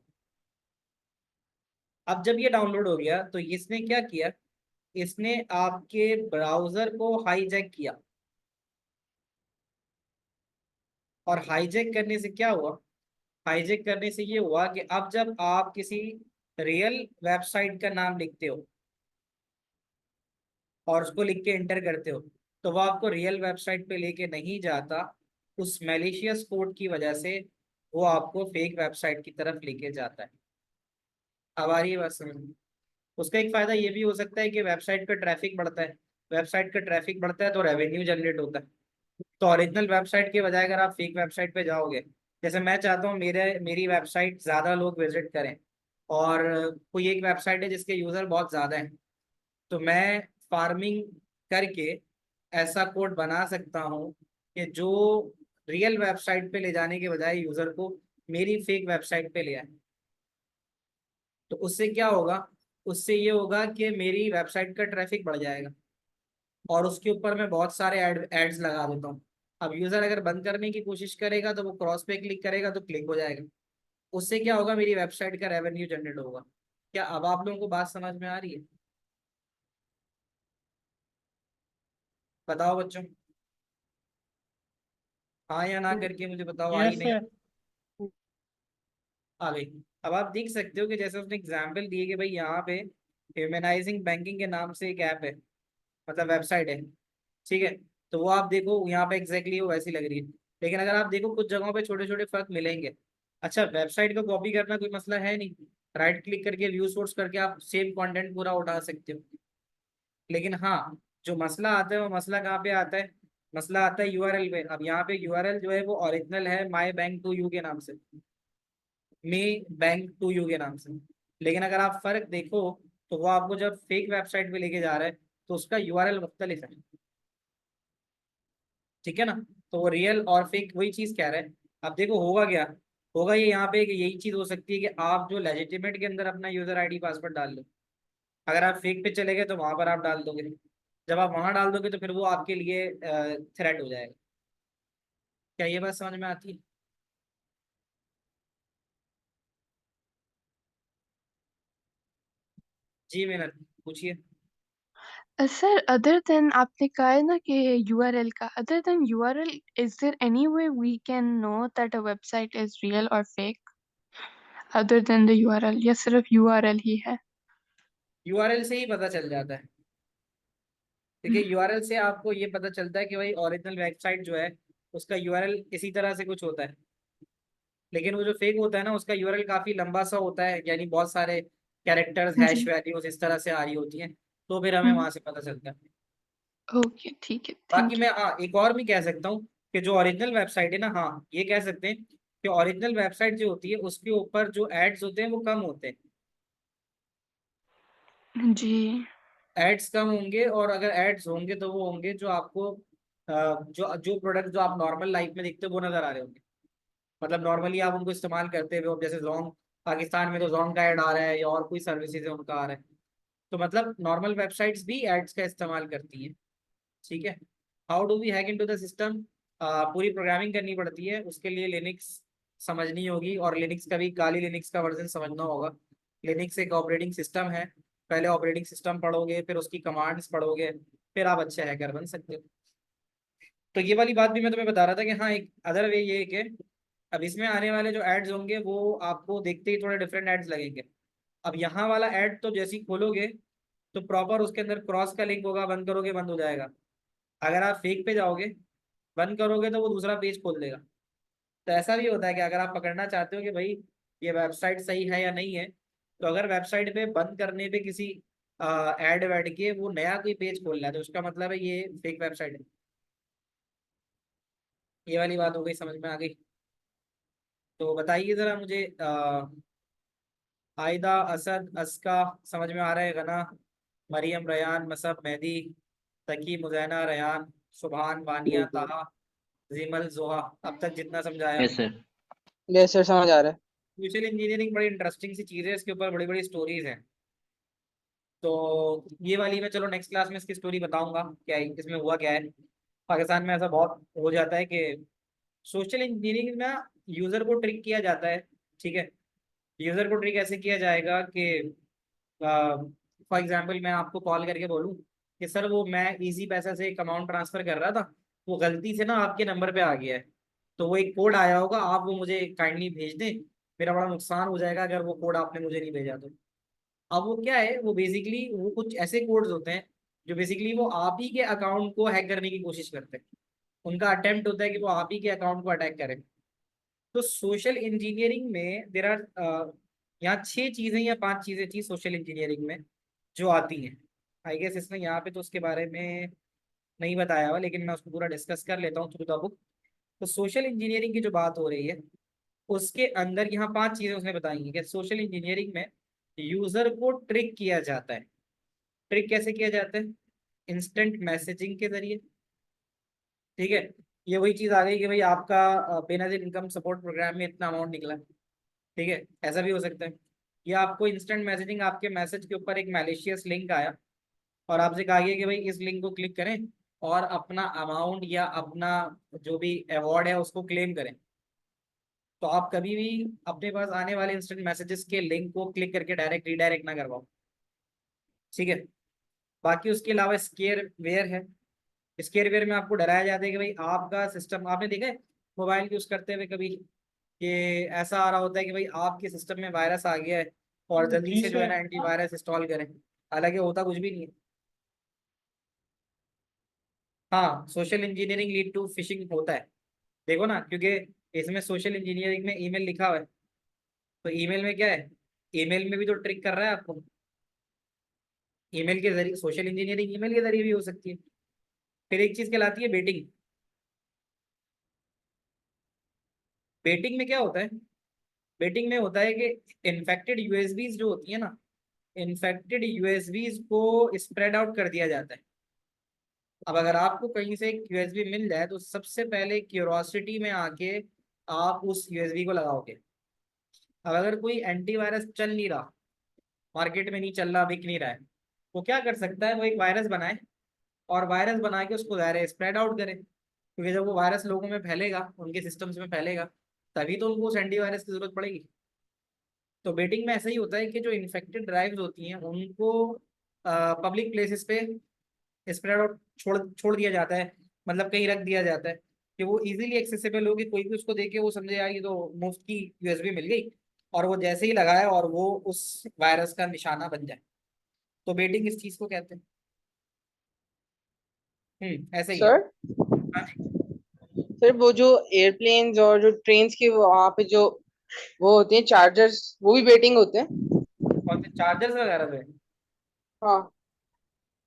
अब जब ये डाउनलोड हो गया तो इसने क्या किया, इसने आपके ब्राउजर को हाईजैक किया, और हाईजैक करने से क्या हुआ, हाईजैक करने से ये हुआ कि अब जब आप किसी रियल वेबसाइट का नाम लिखते हो और उसको लिख के एंटर करते हो तो वो आपको रियल वेबसाइट पे लेके नहीं जाता, उस मैलिशियस कोड की वजह से वो आपको फेक वेबसाइट की तरफ लेके जाता है। अब आ रही है बात समझ में? उसका एक फायदा ये भी हो सकता है कि वेबसाइट का ट्रैफिक बढ़ता है, वेबसाइट का ट्रैफिक बढ़ता है तो रेवेन्यू जनरेट होता है। तो ओरिजिनल वेबसाइट के बजाय अगर आप फेक वेबसाइट पे जाओगे, जैसे मैं चाहता हूँ मेरी वेबसाइट ज़्यादा लोग विजिट करें, और कोई एक वेबसाइट है जिसके यूज़र बहुत ज़्यादा हैं, तो मैं फार्मिंग करके ऐसा कोड बना सकता हूँ कि जो रियल वेबसाइट पे ले जाने के बजाय यूज़र को मेरी फेक वेबसाइट पे ले आए। तो उससे क्या होगा, उससे ये होगा कि मेरी वेबसाइट का ट्रैफिक बढ़ जाएगा और उसके ऊपर मैं बहुत सारे एड्स लगा देता हूँ। अब यूजर अगर बंद करने की कोशिश करेगा तो वो क्रॉस पे क्लिक करेगा तो क्लिक हो जाएगा, उससे क्या होगा, मेरी वेबसाइट का रेवेन्यू जनरेट होगा। क्या अब आप लोगों को बात समझ में आ रही है? बताओ बच्चों, हाँ या ना करके मुझे बताओ, आई यस नहीं? सर। आ गई। अब आप देख सकते हो कि जैसे उसने एग्जाम्पल दिए कि भाई यहाँ पे ह्यूमनाइजिंग बैंकिंग के नाम से एक ऐप है, मतलब वेबसाइट है, ठीक है। तो वो आप देखो यहाँ पे एग्जैक्टली वो वैसी लग रही है, लेकिन अगर आप देखो कुछ जगहों पे छोटे छोटे फर्क मिलेंगे। अच्छा, वेबसाइट को कॉपी करना कोई मसला है नहीं, राइट क्लिक करके व्यू सोर्स करके आप सेम कंटेंट पूरा उठा सकते हो। लेकिन हाँ, जो मसला आता है वो मसला कहाँ पे आता है, मसला आता है यूआरएल पे। अब यहाँ पे यूआरएल जो है वो ओरिजिनल है माई बैंक टू यू के नाम से, मी बैंक टू यू के नाम से, लेकिन अगर आप फर्क देखो तो वो आपको जब फेक वेबसाइट पे लेके जा रहा है तो उसका यूआरएल मुख्तलिफ है, ठीक है ना। तो वो रियल और फेक वही चीज कह रहा है। अब देखो होगा क्या, होगा ये यहाँ पे कि यही चीज हो सकती है कि आप जो लेजिटिमेट के अंदर अपना यूजर आईडी पासवर्ड डाल लो, अगर आप फेक पे चले गए तो वहां पर आप डाल दोगे, जब आप वहां डाल दोगे तो फिर वो आपके लिए थ्रेट हो जाएगा। क्या ये बात समझ में आती है? जी मेहनत, पूछिए। सर अदर देन आपने कहा है ना कि यूआरएल का, other than URL is there any way we can know that a website is real और fake other than the URL, या सिर्फ यूआरएल ही है? यूआरएल से ही पता चल जाता है। देखिए यूआरएल से आपको ये पता चलता है कि भाई ओरिजिनल वेबसाइट जो है उसका यूआरएल इसी तरह से कुछ होता है, लेकिन वो जो फेक होता है ना उसका यूआरएल काफी लंबा सा होता है, यानी बहुत सारे कैरेक्टर्स हैश जी। वैल्यूज इस तरह से आ रही होती हैं, तो फिर हमें हम्म। वहां से पता चलता है। ओके ठीक है, बाकी थैंक मैं यू। एक और भी कह सकता हूँ कि जो ओरिजिनल वेबसाइट है ना, हाँ ये कह सकते हैं कि ओरिजिनल वेबसाइट जो होती है उसके ऊपर जो एड्स होते हैं वो कम होते हैं। जी। एड्स कम होंगे, और अगर एड्स होंगे तो वो होंगे जो आपको जो जो प्रोडक्ट जो आप नॉर्मल लाइफ में देखते हो वो नजर आ रहे होंगे। मतलब नॉर्मली आप उनको इस्तेमाल करते हुए, अब जैसे जोंग, पाकिस्तान में तो जोंग का ऐड आ रहा है या और कोई सर्विसेज है उनका आ रहा है, तो मतलब नॉर्मल वेबसाइट्स भी एड्स का इस्तेमाल करती हैं। ठीक है। How do we hack into the system? पूरी प्रोग्रामिंग करनी पड़ती है, उसके लिए लिनक्स समझनी होगी, और लिनक्स का भी काली लिनक्स का वर्जन समझना होगा। लिनक्स एक ऑपरेटिंग सिस्टम है, पहले ऑपरेटिंग सिस्टम पढ़ोगे, फिर उसकी कमांड्स पढ़ोगे, फिर आप अच्छे हैकर बन सकते हो। तो ये वाली बात भी मैं तुम्हें बता रहा था कि हाँ एक अदर वे ये है कि अब इसमें आने वाले जो एड्स होंगे वो आपको देखते ही थोड़े डिफरेंट एड्स लगेंगे। अब यहाँ वाला एड तो जैसे ही खोलोगे तो प्रॉपर उसके अंदर क्रॉस का लिंक होगा, बंद करोगे बंद हो जाएगा। अगर आप फेक पे जाओगे, बंद करोगे तो वो दूसरा पेज खोल देगा। तो ऐसा भी होता है कि अगर आप पकड़ना चाहते हो कि भाई ये वेबसाइट सही है या नहीं है, तो अगर वेबसाइट पे बंद करने पे किसी एड वैड के वो नया कोई पेज खोल रहा है तो उसका मतलब है ये फेक वेबसाइट है। ये वाली बात हो गई, समझ में आ गई? तो बताइए जरा मुझे आयदा, असद, अस्का, समझ में आ रहा है? गना, मरियम, रयान, मसब, मेहदी, तकी, मुजैना, रयान, सुबहान, वानिया, ताहा, जिमल, जोहा, अब तक जितना समझाया। Yes sir. यस सर, समझ आ रहा है। सोशल इंजीनियरिंग बड़ी इंटरेस्टिंग सी चीज़ है, इसके ऊपर बड़ी बड़ी स्टोरीज हैं। तो ये वाली मैं चलो नेक्स्ट क्लास में इसकी स्टोरी बताऊंगा क्या है, इसमें हुआ क्या है। पाकिस्तान में ऐसा बहुत हो जाता है कि सोशल इंजीनियरिंग में यूजर को ट्रिक किया जाता है। ठीक है। यूजर को ट्रिक ऐसे किया जाएगा कि फॉर एग्जांपल मैं आपको कॉल करके बोलूं कि सर वो मैं इजी पैसा से एक अमाउंट ट्रांसफर कर रहा था, वो गलती से ना आपके नंबर पे आ गया है, तो वो एक कोड आया होगा, आप वो मुझे काइंडली भेज दें, मेरा बड़ा नुकसान हो जाएगा अगर वो कोड आपने मुझे नहीं भेजा तो। अब वो क्या है, वो बेसिकली वो कुछ ऐसे कोड्स होते हैं जो बेसिकली वो आप ही के अकाउंट को हैक करने की कोशिश करते हैं। उनका अटेम्प्ट होता है कि वो आप ही के अकाउंट को अटैक करें। तो सोशल इंजीनियरिंग में देर आर यहाँ 6 चीजें या 5 चीजें थी सोशल इंजीनियरिंग में जो आती हैं। आई गेस इसने यहाँ पे तो उसके बारे में नहीं बताया हुआ, लेकिन मैं उसको पूरा डिस्कस कर लेता हूँ थ्रू द बुक। तो सोशल इंजीनियरिंग की जो बात हो रही है उसके अंदर यहाँ 5 चीजें उसने बताई हैं कि सोशल इंजीनियरिंग में यूजर को ट्रिक किया जाता है। ट्रिक कैसे किया जाता है? इंस्टेंट मैसेजिंग के जरिए। ठीक है। ये वही चीज आ गई कि भाई आपका बेनजीर इनकम सपोर्ट प्रोग्राम में इतना अमाउंट निकला। ठीक है, ऐसा भी हो सकता है। या आपको इंस्टेंट मैसेजिंग, आपके मैसेज के ऊपर एक मैलिशियस लिंक आया और आपसे कहा गया कि भाई इस लिंक को क्लिक करें और अपना अमाउंट या अपना जो भी अवार्ड है उसको क्लेम करें। तो आप कभी भी अपने पास आने वाले इंस्टेंट मैसेजेस के लिंक को क्लिक करके डायरेक्ट रीडायरेक्ट ना करवाओ। ठीक है। बाकी उसके अलावा स्केयर वेयर है। स्केयर वेयर में आपको डराया जाता है कि भाई आपका सिस्टम, आपने देखा है मोबाइल यूज करते हुए कभी कि ऐसा आ रहा होता है कि भाई आपके सिस्टम में वायरस आ गया है और जल्दी जी से जो है सर। ना एंटीवायरस इंस्टॉल करें, हालांकि होता कुछ भी नहीं है। हाँ, social engineering lead to phishing होता है। देखो ना, क्योंकि इसमें सोशल इंजीनियरिंग में ईमेल लिखा हुआ है, तो ईमेल में क्या है, ईमेल में भी तो ट्रिक कर रहा है आपको। ईमेल के जरिए सोशल इंजीनियरिंग ईमेल के जरिए भी हो सकती है। फिर एक चीज कहलाती है बेटिंग। बेटिंग में क्या होता है? बेटिंग में होता है कि इन्फेक्टेड यूएसबीज जो होती है ना, इन्फेक्टेड यूएसबीज को स्प्रेड आउट कर दिया जाता है। अब अगर आपको कहीं से एक यूएसबी मिल जाए तो सबसे पहले क्यूरोसिटी में आके आप उस यूएसबी को लगाओगे। अब अगर कोई एंटीवायरस चल नहीं रहा, मार्केट में नहीं चल रहा, बिक नहीं रहा है, वो क्या कर सकता है, वो एक वायरस बनाए और वायरस बना के उसको ज़ाहिर स्प्रेड आउट करे, क्योंकि जब वो वायरस लोगों में फैलेगा, उनके सिस्टम्स में फैलेगा, तभी तो उनको उस एंटीवायरस की जरूरत पड़ेगी। तो बेटिंग में ऐसा ही होता है कि जो इन्फेक्टेड ड्राइव्स होती हैं उनको पब्लिक प्लेसेस पे स्प्रेड आउट छोड़ छोड़ दिया जाता है, मतलब कहीं रख दिया जाता है कि वो इजीली एक्सेसिबल हो, कि कोई भी उसको देखे वो समझे यार ये तो मुफ्त की यूएसबी मिल गई, और वो जैसे ही लगाए और वो उस वायरस का निशाना बन जाए। तो बेटिंग इस चीज को कहते हैं। ऐसे ही है। सर हाँ जी। सर वो जो एयरप्लेन्स और जो ट्रेन्स के वहां पे जो वो होते हैं चार्जर्स, वो भी बेटिंग होते हैं। और चार्जर्स वगैरह पे हाँ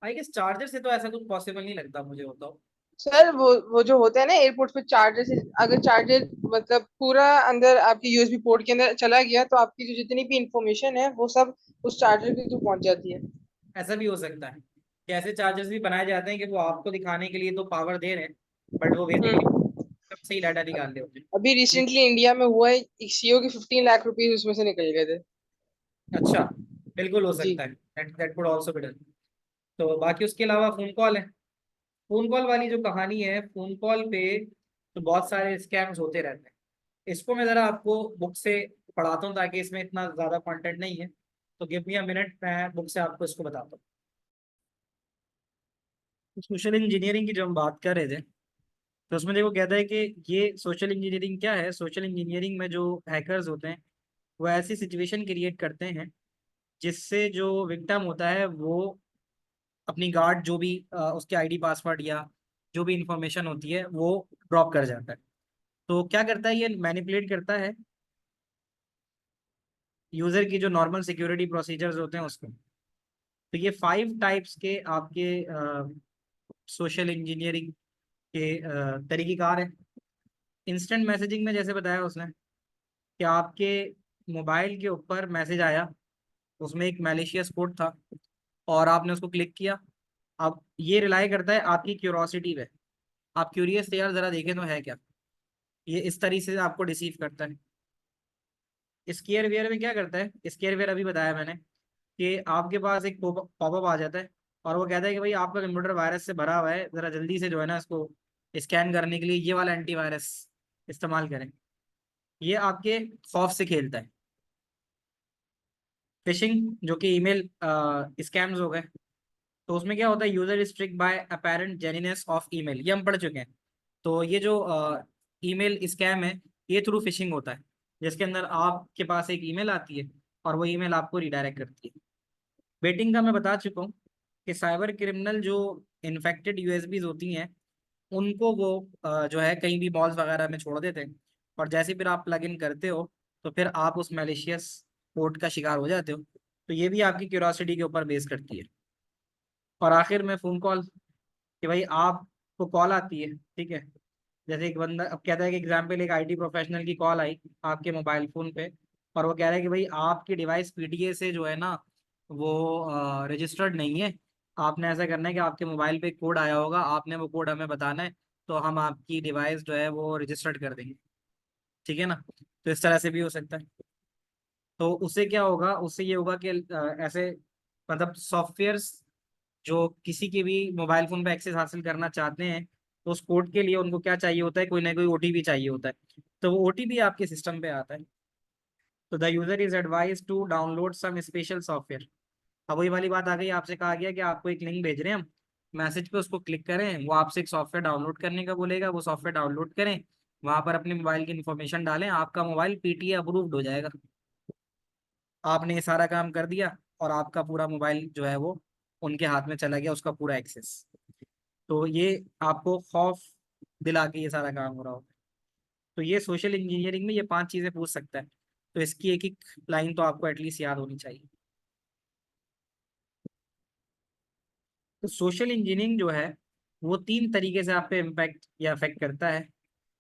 आई गेस चार्जर से तो ऐसा कुछ पॉसिबल नहीं लगता मुझे, होता हो। सर, वो जो होता है ना एयरपोर्ट पे चार्जर से, अगर चार्जर मतलब पूरा अंदर आपके यूएसबी पोर्ट के अंदर चला गया तो आपकी जो जितनी भी इंफॉर्मेशन है वो सब उस चार्जर के थ्रू पहुंच जाती है। ऐसा भी हो सकता है कि ऐसे चार्जर्स भी बनाए जाते हैं कि वो आपको दिखाने के लिए तो पावर दे रहे हैं, बट वो बेसिकली हम्म। सही डाटा निकाल रहे होते अभी हैं। रिसेंटली इंडिया में हुआ है, एक सीईओ के 15 लाख रुपीज उसमें से निकल गए थे। अच्छा, बिल्कुल हो जी। सकता है, that could also be done. तो बाकी उसके अलावा फोन कॉल है। फोन कॉल वाली जो कहानी है, फोन कॉल पे तो बहुत सारे स्कैम्स होते रहते हैं। इसको मैं जरा आपको बुक से पढ़ाता हूँ, ताकि इसमें इतना ज्यादा कंटेंट नहीं है। तो गिव मी अ मिनट, मैं बुक से आपको इसको बताता हूँ। सोशल इंजीनियरिंग की जो हम बात कर रहे थे, तो उसमें देखो कहता है कि ये सोशल इंजीनियरिंग क्या है। सोशल इंजीनियरिंग में जो हैकर्स होते हैं वो ऐसी सिचुएशन क्रिएट करते हैं जिससे जो विक्टिम होता है वो अपनी गार्ड, जो भी उसके आईडी पासवर्ड या जो भी इंफॉर्मेशन होती है वो ड्रॉप कर जाता है। तो क्या करता है, ये मैनिपुलेट करता है यूजर की जो नॉर्मल सिक्योरिटी प्रोसीजर्स होते हैं उसको। तो ये 5 टाइप्स के आपके सोशल इंजीनियरिंग के तरीक़ेकार हैं। इंस्टेंट मैसेजिंग में जैसे बताया उसने कि आपके मोबाइल के ऊपर मैसेज आया, उसमें एक मैलिशियस कोड था और आपने उसको क्लिक किया। अब ये रिलाई करता है आपकी क्यूरोसिटी पे, आप क्यूरियस थे यार जरा देखें तो है क्या। ये इस तरीके से आपको डिसीव करता है। स्केयर वेयर में क्या करता है, स्केयर वेयर अभी बताया मैंने कि आपके पास एक पॉपअप आ जाता है और वो कहता है कि भाई आपका कंप्यूटर वायरस से भरा हुआ है, जरा जल्दी से जो है ना इसको स्कैन करने के लिए ये वाला एंटीवायरस इस्तेमाल करें। ये आपके खौफ से खेलता है। फिशिंग जो कि ईमेल स्कैम्स हो गए, तो उसमें क्या होता है, user is tricked by apparent genuineness of email, ये हम पढ़ चुके हैं। तो ये जो ईमेल स्कैम है ये थ्रू फिशिंग होता है, जिसके अंदर आपके पास एक ईमेल आती है और वो ईमेल आपको रिडायरेक्ट करती है। बेटिंग का मैं बता चुका हूँ कि साइबर क्रिमिनल जो इन्फेक्टेड यूएसबीज होती हैं उनको वो जो है कहीं भी मॉल्स वगैरह में छोड़ देते हैं, और जैसे फिर आप प्लग इन करते हो तो फिर आप उस मैलिशियस कोड का शिकार हो जाते हो। तो ये भी आपकी क्यूरोसिटी के ऊपर बेस करती है। और आखिर में फ़ोन कॉल, कि भाई आपको कॉल आती है, ठीक है। जैसे एक बंदा अब कहता है कि एग्जाम्पल, एक आईटी प्रोफेशनल की कॉल आई आपके मोबाइल फ़ोन पे, और वो कह रहा है कि भाई आपकी डिवाइस पीडीए से जो है ना वो रजिस्टर्ड नहीं है। आपने ऐसा करना है कि आपके मोबाइल पे कोड आया होगा, आपने वो कोड हमें बताना है, तो हम आपकी डिवाइस जो है वो रजिस्टर्ड कर देंगे, ठीक है ना। तो इस तरह से भी हो सकता है। तो उससे क्या होगा, उससे ये होगा कि ऐसे मतलब सॉफ्टवेयर्स जो किसी के भी मोबाइल फोन पे एक्सेस हासिल करना चाहते हैं, तो उस कोड के लिए उनको क्या चाहिए होता है, कोई ना कोई ओटीपी चाहिए होता है। तो वो ओटीपी आपके सिस्टम पे आता है। तो the user is advise to download some special software. अब वही वाली बात आ गई, आपसे कहा गया कि आपको एक लिंक भेज रहे हैं हम, मैसेज पे उसको क्लिक करें, वो आपसे एक सॉफ्टवेयर डाउनलोड करने का बोलेगा, वो सॉफ्टवेयर डाउनलोड करें, वहां पर अपने मोबाइल की इन्फॉर्मेशन डालें, आपका मोबाइल पीटीए अप्रूव्ड हो जाएगा। आपने ये सारा काम कर दिया और आपका पूरा मोबाइल जो है वो उनके हाथ में चला गया, उसका पूरा एक्सेस। तो ये आपको खौफ दिला के ये सारा काम हो रहा होता है। तो ये सोशल इंजीनियरिंग में ये 5 चीजें पूछ सकता है। तो इसकी एक एक लाइन तो आपको एटलीस्ट याद होनी चाहिए। तो सोशल इंजीनियरिंग जो है वो 3 तरीके से आप पे इम्पैक्ट या अफेक्ट करता है।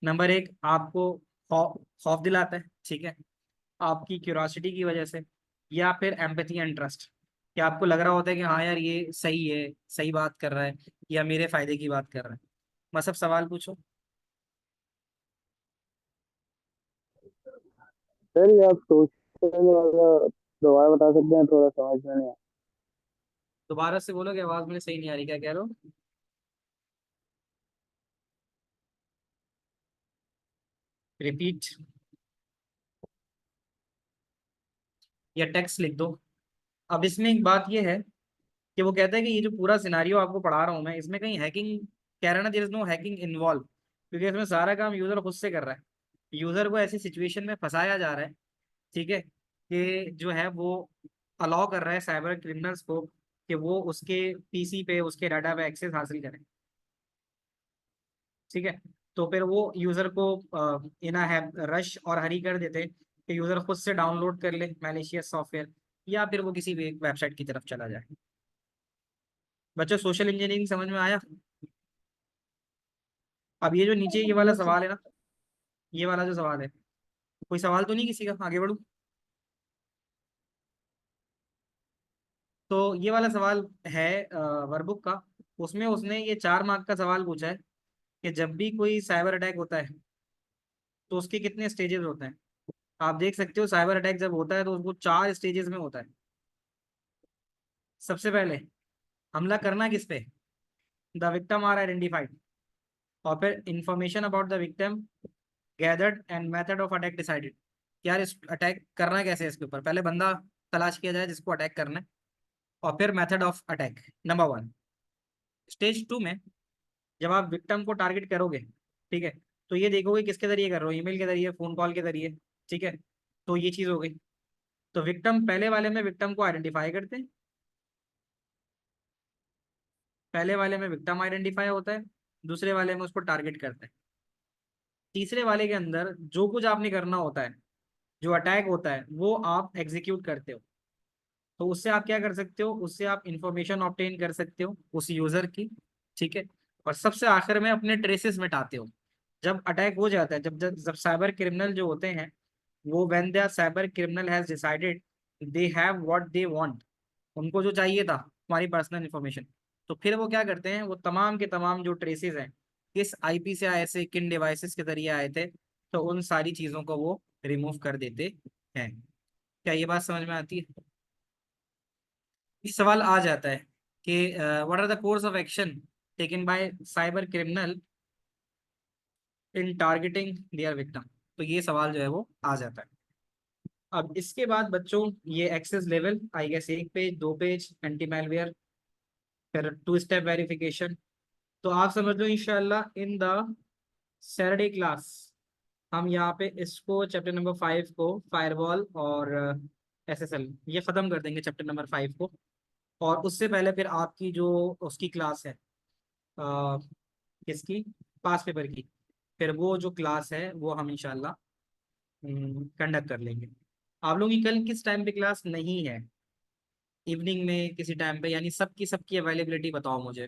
नंबर 1, आपको खौफ दिलाता है, ठीक है, आपकी क्यूरियोसिटी की वजह से, या फिर एम्पैथी एंड ट्रस्ट, कि आपको लग रहा होता है कि हाँ यार ये सही है, सही बात कर रहा है, या मेरे फायदे की बात कर रहा है। बस सब सवाल पूछो। सर ये आप सोचते वाला दोबारा बता सकते हैं, थोड़ा समझ में नहीं आया। दोबारा से बोलोगे, आवाज मेरी सही नहीं आ रही, क्या कह रहे हो। रिपीट या टेक्स्ट लिख दो। अब इसमें एक बात यह है कि वो कहता है कि ये जो पूरा सिनारियो आपको पढ़ा रहा हूँ मैं, इसमें कहीं हैकिंग कह रहा है ना, there is no hacking involve, क्योंकि इसमें सारा काम यूजर खुद से कर रहा है। यूजर को ऐसी सिचुएशन में फंसाया जा रहा है, ठीक है, कि जो है वो अलाउ कर रहा है साइबर क्रिमिनल्स को कि वो उसके पीसी पे, उसके डाटा पे एक्सेस हासिल करें, ठीक है। तो फिर वो यूजर को इन है रश और हरी कर देते हैं कि यूजर खुद से डाउनलोड कर ले मैलिशियस सॉफ्टवेयर, या फिर वो किसी भी एक वेबसाइट की तरफ चला जाए। बच्चों सोशल इंजीनियरिंग समझ में आया? अब ये जो नीचे ये वाला सवाल है ना, ये वाला जो सवाल है, कोई सवाल तो नहीं किसी का? आगे बढ़ू। तो ये वाला सवाल है वर्कबुक का। उसमें उसने ये 4 मार्क का सवाल पूछा है कि जब भी कोई साइबर अटैक होता है तो उसके कितने स्टेजेस होते हैं। आप देख सकते हो साइबर अटैक जब होता है तो उसको 4 स्टेजेस में होता है। सबसे पहले हमला करना किस पे, द विक्टिम आर आइडेंटिफाइड, और फिर information about the victim gathered and method of attack decided. यार इस अटैक करना कैसे है, इसके ऊपर पहले बंदा तलाश किया जाए जिसको अटैक करना है, और फिर method of attack number 1। Stage 2 में जब आप विक्टिम को टारगेट करोगे, ठीक है, तो ये देखोगे किसके जरिए कर रहे हो, ईमेल के जरिए, फोन कॉल के जरिए, ठीक है। तो ये चीज हो गई। तो विक्टिम पहले वाले में विक्टिम को आइडेंटिफाई करते हैं, पहले वाले में विक्टिम आइडेंटिफाई होता है, दूसरे वाले में उसको टारगेट करते हैं। तीसरे वाले के अंदर जो कुछ आपने करना होता है, जो अटैक होता है वो आप एग्जीक्यूट करते हो। तो उससे आप क्या कर सकते हो, उससे आप इंफॉर्मेशन ऑब्टेन कर सकते हो उस यूजर की, ठीक है। और सबसे आखिर में अपने ट्रेसेस मिटाते हो। जब अटैक हो जाता है, जब जब जब साइबर क्रिमिनल जो होते हैं वो when the cyber criminal has decided they have what they want, उनको जो चाहिए था हमारी पर्सनल इंफॉर्मेशन, तो फिर वो क्या करते हैं, वो तमाम के तमाम जो ट्रेसेस हैं किस आईपी से आए थे, किन डिवाइसेस के जरिए आए थे, तो उन सारी चीज़ों को वो रिमूव कर देते हैं। क्या ये बात समझ में आती है? इस सवाल आ जाता है कि what are the course of action taken by cyber criminal in targeting their victim. तो ये सवाल जो है वो आ जाता है। अब इसके बाद बच्चों ये access level I guess 1 page 2 page anti malware, फिर 2 स्टेप वेरिफिकेशन। तो आप समझ लो इंशाल्लाह इन द सैटरडे क्लास हम यहाँ पे इसको चैप्टर नंबर 5 को फायरवॉल और एसएसएल ये खत्म कर देंगे चैप्टर नंबर 5 को। और उससे पहले फिर आपकी जो उसकी क्लास है किसकी, पास पेपर की, फिर वो जो क्लास है वो हम इंशाल्लाह कंडक्ट कर लेंगे। आप लोगों की कल किस टाइम पे क्लास नहीं है, इवनिंग में किसी टाइम पे, यानी सबकी सबकी अवेलेबिलिटी बताओ मुझे।